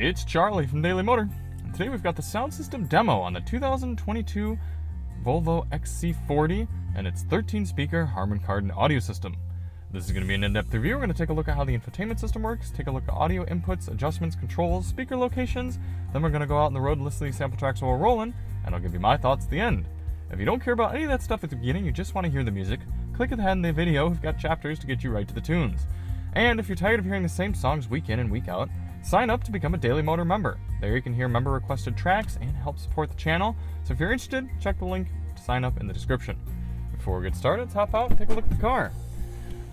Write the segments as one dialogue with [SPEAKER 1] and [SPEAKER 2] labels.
[SPEAKER 1] It's Charlie from Daily Motor, and today we've got the sound system demo on the 2022 Volvo XC40 and its 13-speaker Harman Kardon audio system. This is going to be an in-depth review. We're going to take a look at how the infotainment system works, take a look at audio inputs, adjustments, controls, speaker locations, then we're going to go out on the road and listen to these sample tracks while we're rolling, and I'll give you my thoughts at the end. If you don't care about any of that stuff at the beginning, you just want to hear the music, click at the head in the video. We've got chapters to get you right to the tunes. And if you're tired of hearing the same songs week in and week out, sign up to become a Daily Motor member. There you can hear member-requested tracks and help support the channel. So if you're interested, check the link to sign up in the description. Before we get started, let's hop out and take a look at the car.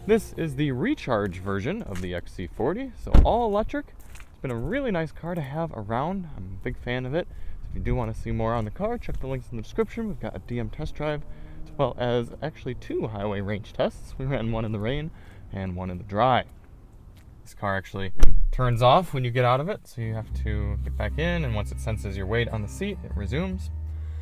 [SPEAKER 1] This is the recharge version of the XC40, so all electric. It's been a really nice car to have around. I'm a big fan of it. So if you do want to see more on the car, check the links in the description. We've got a DM test drive, as well as actually 2 highway range tests. We ran one in the rain and one in the dry. This car actually turns off when you get out of it, so you have to get back in, and once it senses your weight on the seat, it resumes.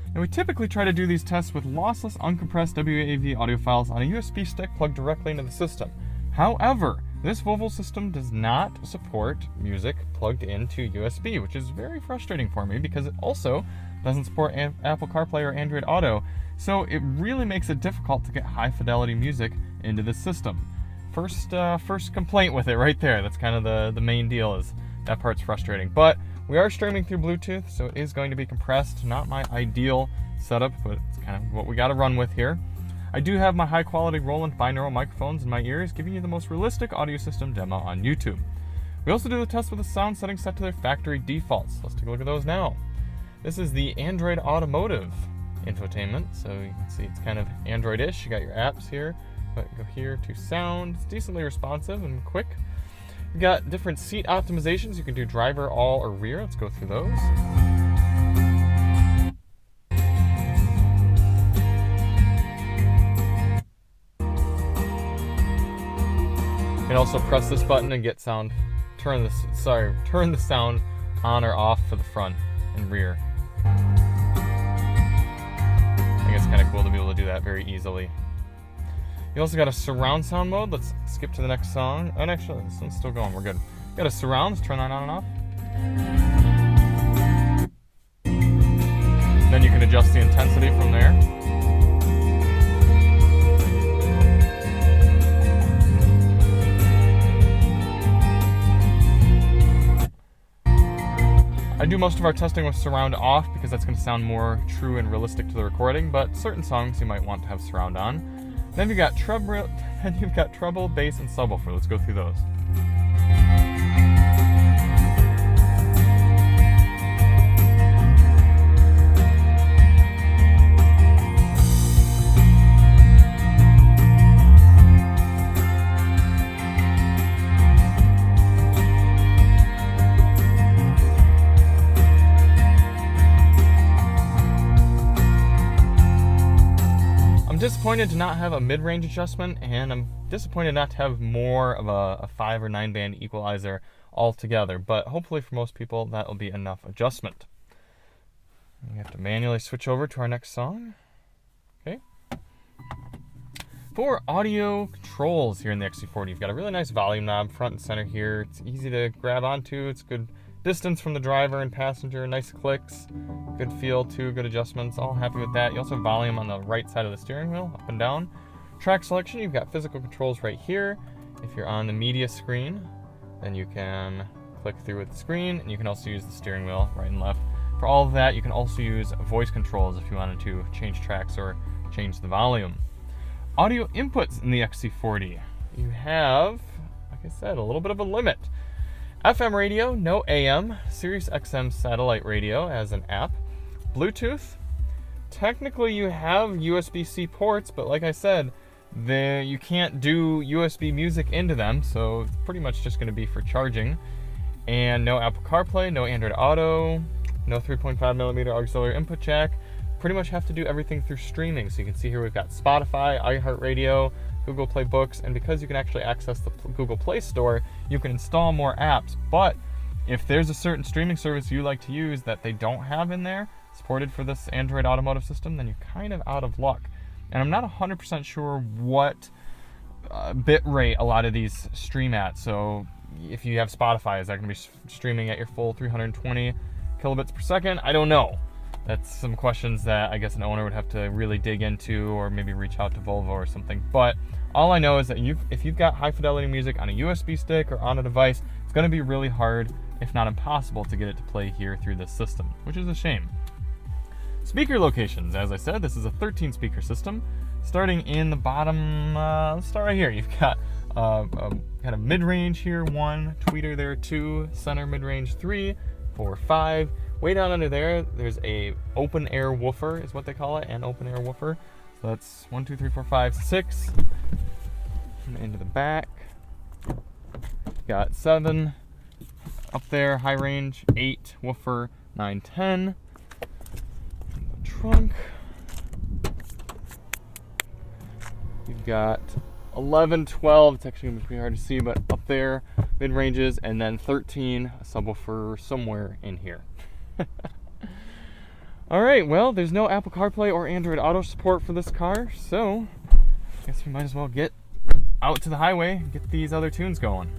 [SPEAKER 1] And we typically try to do these tests with lossless, uncompressed WAV audio files on a USB stick plugged directly into the system. However, this Volvo system does not support music plugged into USB, which is very frustrating for me because it also doesn't support Apple CarPlay or Android Auto, so it really makes it difficult to get high-fidelity music into the system. First complaint with it right there. That's kind of the main deal, is that part's frustrating. But we are streaming through Bluetooth, so it is going to be compressed. Not my ideal setup, but it's kind of what we got to run with here. I do have my high-quality Roland binaural microphones in my ears, giving you the most realistic audio system demo on YouTube. We also do the test with the sound settings set to their factory defaults. Let's take a look at those now. This is the Android Automotive infotainment, so you can see it's kind of Android-ish. You got your apps here. But go here to sound. It's decently responsive and quick. We've got different seat optimizations. You can do driver, all, or rear. Let's go through those. You can also press this button and get sound. Turn the sound on or off for the front and rear. I think it's kind of cool to be able to do that very easily. You also got a surround sound mode. Let's skip to the next song. And actually, this one's still going. We're good. Got a surround. Let's turn that on and off. Then you can adjust the intensity from there. I do most of our testing with surround off because that's going to sound more true and realistic to the recording, but certain songs you might want to have surround on. Then you've got treble, bass, and subwoofer. Let's go through those. I'm disappointed to not have a mid-range adjustment, and I'm disappointed not to have more of a 5 or 9 band equalizer altogether, but hopefully for most people that will be enough adjustment. We have to manually switch over to our next song. Okay. For audio controls here in the XC40, you've got a really nice volume knob front and center here. It's easy to grab onto. It's good distance from the driver and passenger, nice clicks, good feel too, good adjustments, all happy with that. You also have volume on the right side of the steering wheel, up and down. Track selection, you've got physical controls right here. If you're on the media screen, then you can click through with the screen, and you can also use the steering wheel right and left. For all of that, you can also use voice controls if you wanted to change tracks or change the volume. Audio inputs in the XC40. You have, like I said, a little bit of a limit. FM radio, no AM, Sirius XM satellite radio as an app, Bluetooth. Technically you have USB-C ports, but like I said, you can't do USB music into them, so it's pretty much just going to be for charging. And no Apple CarPlay, no Android Auto, no 3.5mm auxiliary input jack. Pretty much have to do everything through streaming. So you can see here we've got Spotify, iHeartRadio, Google Play Books, and because you can actually access the Google Play Store, you can install more apps. But if there's a certain streaming service you like to use that they don't have in there, supported for this Android Automotive system, then you're kind of out of luck. And I'm not 100% sure what bit rate a lot of these stream at. So if you have Spotify, is that going to be streaming at your full 320 kilobits per second? I don't know. That's some questions that I guess an owner would have to really dig into, or maybe reach out to Volvo or something. But all I know is that if you've got high fidelity music on a USB stick or on a device, it's going to be really hard, if not impossible, to get it to play here through this system, which is a shame. Speaker locations, as I said, this is a 13 speaker system. Starting in the bottom, let's start right here. You've got kind of mid-range here, 1, tweeter there, 2, center mid-range 3, 4, 5. Way down under there, there's a open air woofer, is what they call it, an open air woofer. So that's 1, 2, 3, 4, 5, 6. And into the back. Got 7 up there, high range, 8 woofer, 9, 10. In the trunk. You've got 11, 12, it's actually going to be pretty hard to see, but up there, mid-ranges, and then 13, a subwoofer somewhere in here. Alright, well, there's no Apple CarPlay or Android Auto support for this car, so I guess we might as well get out to the highway and get these other tunes going.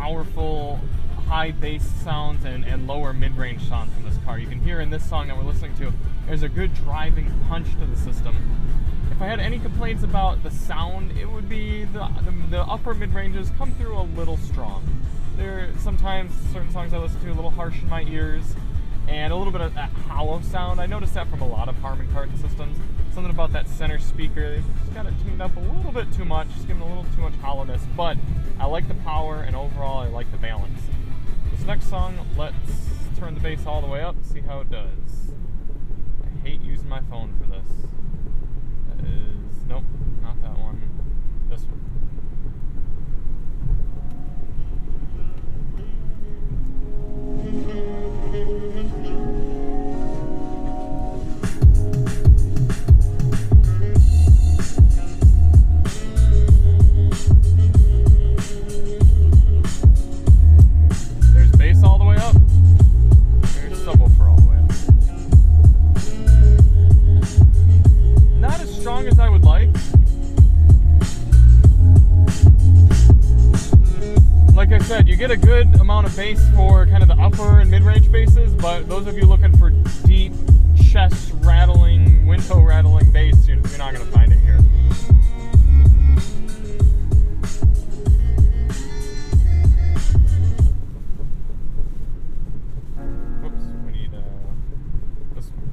[SPEAKER 1] powerful high bass sounds and lower mid-range sounds from this car. You can hear in this song that we're listening to, there's a good driving punch to the system. if I had any complaints about the sound, it would be the upper mid-ranges come through a little strong. There sometimes certain songs I listen to a little harsh in my ears, and a little bit of that hollow sound. I noticed that from a lot of Harman Kardon systems. Something about that center speaker, they've just got it tuned up a little bit too much, just giving a little too much hollowness, but I like the power, and overall I like the balance. This next song, let's turn the bass all the way up, see how it does. I hate using my phone for this. That is, nope, not that one. This one. There's bass all the way up. There's subwoofer all the way up. Not as strong as I would like. Like I said, you get a good amount of bass for kind of the upper and mid-range basses, but those of you looking for deep, chest rattling, window rattling bass, you're not going to find it here. Whoops, we need this one.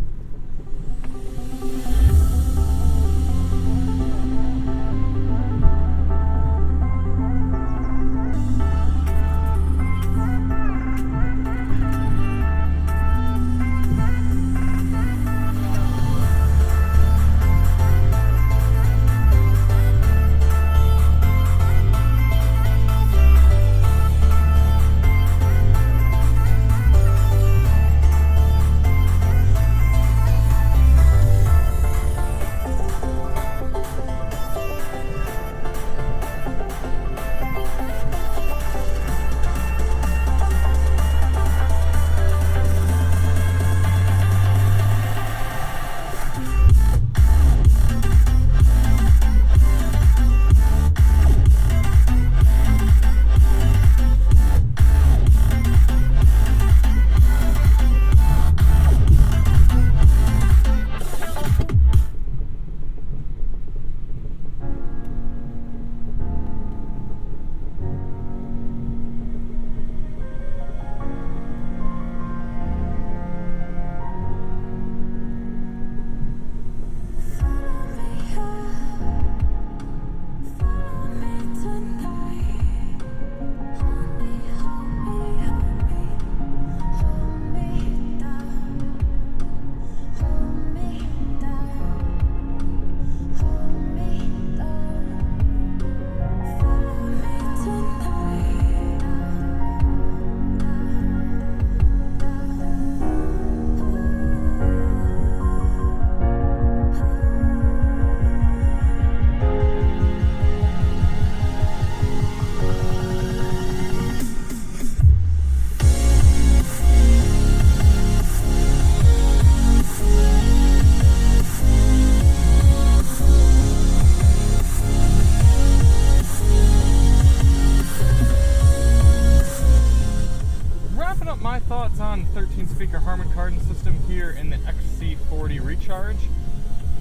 [SPEAKER 1] Thoughts on 13 speaker Harman Kardon system here in the XC40 Recharge.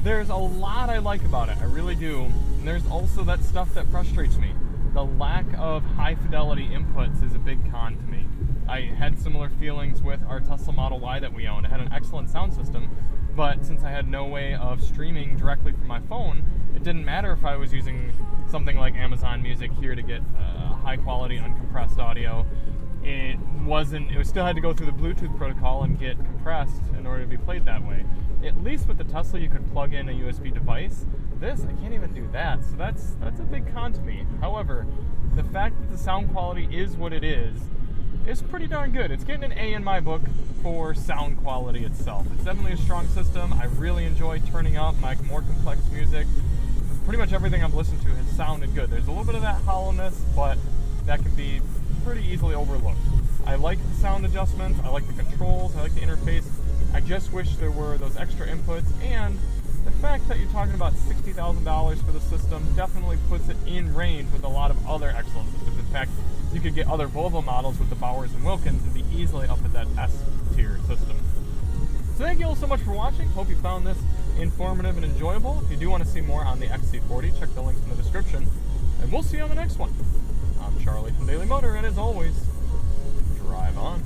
[SPEAKER 1] There's a lot I like about it, I really do. And there's also that stuff that frustrates me. The lack of high fidelity inputs is a big con to me. I had similar feelings with our Tesla Model Y that we owned. It had an excellent sound system, but since I had no way of streaming directly from my phone, it didn't matter if I was using something like Amazon Music here to get high quality uncompressed audio. It still had to go through the Bluetooth protocol and get compressed in order to be played that way. At least with the Tesla you could plug in a USB device. This, I can't even do that, so that's a big con to me. However, the fact that the sound quality is what it is pretty darn good. It's getting an A in my book for sound quality itself. It's definitely a strong system. I really enjoy turning up my more complex music. Pretty much everything I've listened to has sounded good. There's a little bit of that hollowness, but that can be pretty easily overlooked. I like the sound adjustments, I like the controls, I like the interface. I just wish there were those extra inputs, and the fact that you're talking about $60,000 for the system definitely puts it in range with a lot of other excellent systems. In fact, you could get other Volvo models with the Bowers and Wilkins and be easily up at that S-tier system. So thank you all so much for watching. Hope you found this informative and enjoyable. If you do want to see more on the XC40, check the links in the description. And we'll see you on the next one. I'm Charlie from Daily Motor, and as always, drive on.